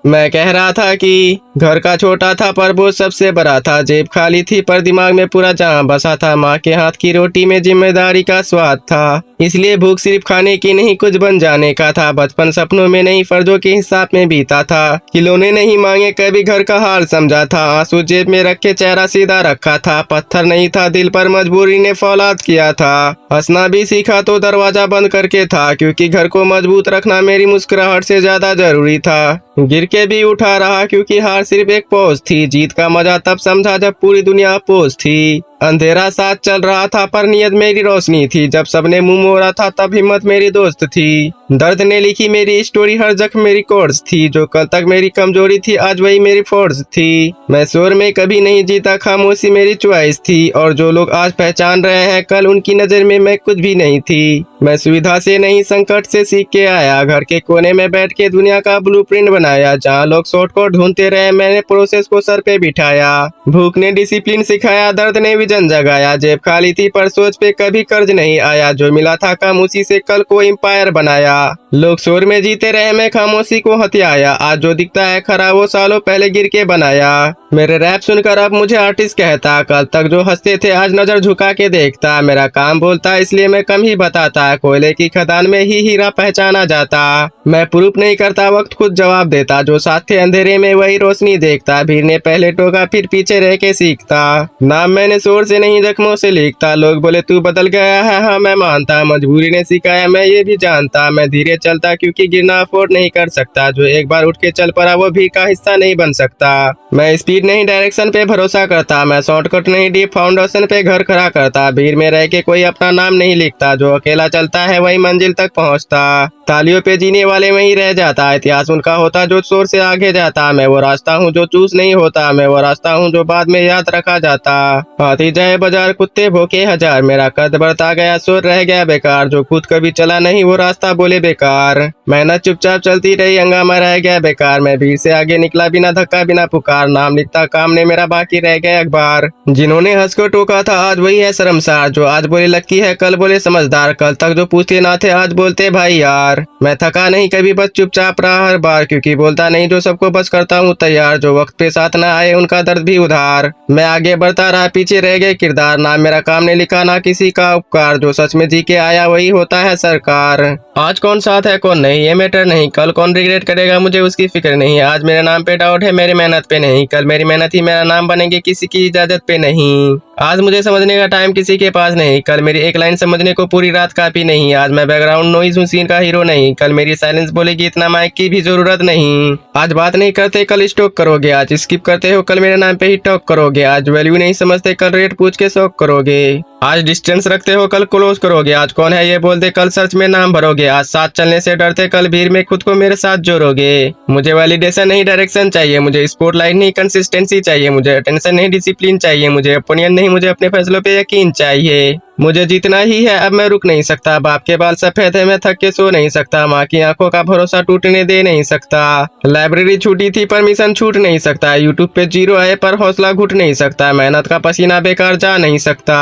मैं कह रहा था कि घर का छोटा था पर बोझ सबसे बड़ा था। जेब खाली थी पर दिमाग में पूरा जहां बसा था। माँ के हाथ की रोटी में जिम्मेदारी का स्वाद था, इसलिए भूख सिर्फ खाने की नहीं कुछ बन जाने का था। बचपन सपनों में नहीं फर्जों के हिसाब में बीता था। खिलौने नहीं मांगे कभी घर का हाल समझा था। आंसू जेब में रख के चेहरा सीधा रखा था। पत्थर नहीं था दिल पर मजबूरी ने फौलाद किया था। हंसना भी सीखा तो दरवाजा बंद करके था, क्योंकि घर को मजबूत रखना मेरी मुस्कुराहट से ज्यादा जरूरी था। गिर के भी उठा रहा क्योंकि हार सिर्फ एक पोज थी। जीत का मजा तब समझा जब पूरी दुनिया अपोज थी। अंधेरा साथ चल रहा था पर नियत मेरी रोशनी थी। जब सबने मुंह मोड़ा था तब हिम्मत मेरी दोस्त थी। दर्द ने लिखी मेरी स्टोरी, हर जख्म मेरी कोर्स थी। जो कल तक मेरी कमजोरी थी आज वही मेरी फोर्स थी। मैं शोर में कभी नहीं जीता, खामोशी मेरी चॉइस थी। और जो लोग आज पहचान रहे हैं कल उनकी नजर में मैं कुछ भी नहीं थी। मैं सुविधा से नहीं संकट से सीख के आया। घर के कोने में बैठ के दुनिया का ब्लूप्रिंट बनाया। जहाँ लोग शॉर्टकट ढूंढते रहे मैंने प्रोसेस को सर पे बिठाया। भूख ने डिसिप्लिन सिखाया, दर्द ने विजन जगाया। जेब खाली थी पर सोच पे कभी कर्ज नहीं आया। जो मिला था कम उसी से कल को एम्पायर बनाया। लोग शोर में जीते रहे मैं खामोशी को हथियाया। आज जो दिखता है खरा वो सालों पहले गिर के बनाया। मेरे रैप सुनकर अब मुझे आर्टिस्ट कहता। कल तक जो हंसते थे आज नजर झुका के देखता। मेरा काम बोलता इसलिए मैं कम ही बताता। कोयले की खदान में ही हीरा पहचाना जाता। मैं प्रूफ नहीं करता वक्त खुद जवाब देता। जो साथ थे अंधेरे में वही रोशनी देखता। भीड़ ने पहले टोका फिर पीछे रह के सीखता। नाम मैंने शोर से नहीं जख्मों से लिखता। लोग बोले तू बदल गया है, हाँ मैं मानता। मजबूरी ने सिखाया मैं ये भी जानता। मैं धीरे चलता क्योंकि गिरना अफोर्ड नहीं कर सकता। जो एक बार उठ के चल पड़ा वो भीड़ का हिस्सा नहीं बन सकता। मैं स्पीड नहीं डायरेक्शन पे भरोसा करता। मैं शॉर्टकट नहीं डीप फाउंडेशन पे घर खड़ा करता। भीड़ में रह के कोई अपना नाम नहीं लिखता। जो अकेला चलता है वही मंजिल तक पहुंचता। तालियों पे जीने वाले वहीं रह जाता। इतिहास उनका होता जो शोर से आगे जाता। मैं वो रास्ता हूँ जो चूज नहीं होता। मैं वो रास्ता हूँ जो बाद में याद रखा जाता। हाथी जाए बाजार कुत्ते भोके हजार। मेरा कद बढ़ता गया शोर रह गया बेकार। जो खुद कभी चला नहीं वो रास्ता बोले बेकार। मेहनत चुपचाप चलती रही हंगामा रह गया बेकार। मैं भीड़ से आगे निकला बिना धक्का बिना पुकार। नाम लिखता काम ने मेरा बाकी रह गया अखबार। जिन्होंने हंस को टोका था आज वही है शर्मसार। जो आज बोले लक्की है कल बोले समझदार। कल तक जो पूछते ना थे आज बोलते भाई यार। मैं थका नहीं कभी बस चुपचाप रहा हर बार। क्योंकि बोलता नहीं जो सबको बस करता हूँ तैयार। जो वक्त पे साथ ना आए उनका दर्द भी उधार। मैं आगे बढ़ता रहा पीछे रह गए किरदार। ना मेरा काम ने लिखा ना किसी का उपकार। जो सच में जी के आया वही होता है सरकार। आज कौन साथ है कौन नहीं ये मैटर नहीं। कल कौन रिग्रेट करेगा मुझे उसकी फिक्र नहीं। आज मेरे नाम पे डाउट है मेरी मेहनत पे नहीं। कल मेरी मेहनत ही मेरा नाम बनेगी किसी की इजाजत पे नहीं। आज मुझे समझने का टाइम किसी के पास नहीं। कल मेरी एक लाइन समझने को पूरी रात काफी नहीं। आज मैं बैकग्राउंड नॉइज हूँ सीन का हीरो नहीं। कल मेरी साइलेंस बोलेगी इतना माइक की भी जरूरत नहीं। आज बात नहीं करते कल स्टॉक करोगे। आज स्किप करते हो कल मेरे नाम पे ही टॉक करोगे। आज वैल्यू नहीं समझते कल रेट पूछ के शौक करोगे। आज डिस्टेंस रखते हो कल क्लोज करोगे। आज कौन है ये बोलते कल सर्च में नाम भरोगे। आज साथ चलने से डरते कल भीड़ में खुद को मेरे साथ जोड़ोगे। मुझे वैलिडेशन नहीं डायरेक्शन चाहिए। मुझे स्पॉटलाइट नहीं कंसिस्टेंसी चाहिए। मुझे अटेंशन नहीं डिसिप्लिन चाहिए। मुझे ओपिनियन नहीं मुझे अपने फैसलों पे यकीन चाहिए। मुझे जीतना ही है अब मैं रुक नहीं सकता। बाप के बाल सफेद है मैं थक के सो नहीं सकता। माँ की आंखों का भरोसा टूटने दे नहीं सकता। लाइब्रेरी छूटी थी पर मिशन छूट नहीं सकता। यूट्यूब पे जीरो आए पर हौसला घुट नहीं सकता। मेहनत का पसीना बेकार जा नहीं सकता।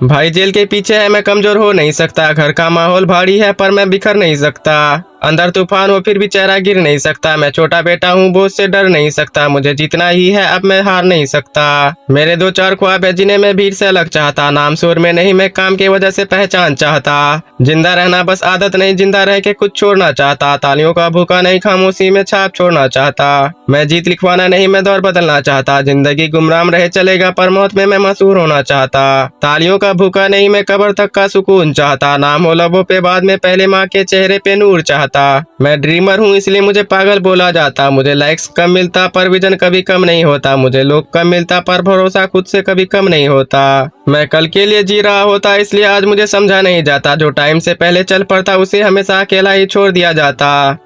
भाई जेल के पीछे है मैं कमजोर हो नहीं सकता। घर का माहौल भारी है पर मैं बिखर नहीं सकता। अंदर तूफान हो फिर भी चेहरा गिर नहीं सकता। मैं छोटा बेटा हूँ बोझ से डर नहीं सकता। मुझे जीतना ही है अब मैं हार नहीं सकता। मेरे दो चार ख्वाब है जिन्हें मैं भीड़ से अलग चाहता। नाम शोर में नहीं मैं काम की वजह से पहचान चाहता। जिंदा रहना बस आदत नहीं जिंदा रह के कुछ छोड़ना चाहता। तालियों का भूखा नहीं खामोशी में छाप छोड़ना चाहता। मैं जीत लिखवाना नहीं मैं दौर बदलना चाहता। जिंदगी गुमराम रहे चलेगा पर मौत में मैं मशहूर होना चाहता। तालियों का भूखा नहीं मैं कब्र तक का सुकून चाहता। नाम हो लबों पे बाद में पहले माँ के चेहरे पे नूर चाहता। मैं ड्रीमर हूँ इसलिए मुझे पागल बोला जाता। मुझे लाइक्स कम मिलता पर विजन कभी कम नहीं होता। मुझे लोग कम मिलता पर भरोसा खुद से कभी कम नहीं होता। मैं कल के लिए जी रहा होता इसलिए आज मुझे समझा नहीं जाता। जो टाइम से पहले चल पड़ता उसे हमेशा अकेला ही छोड़ दिया जाता।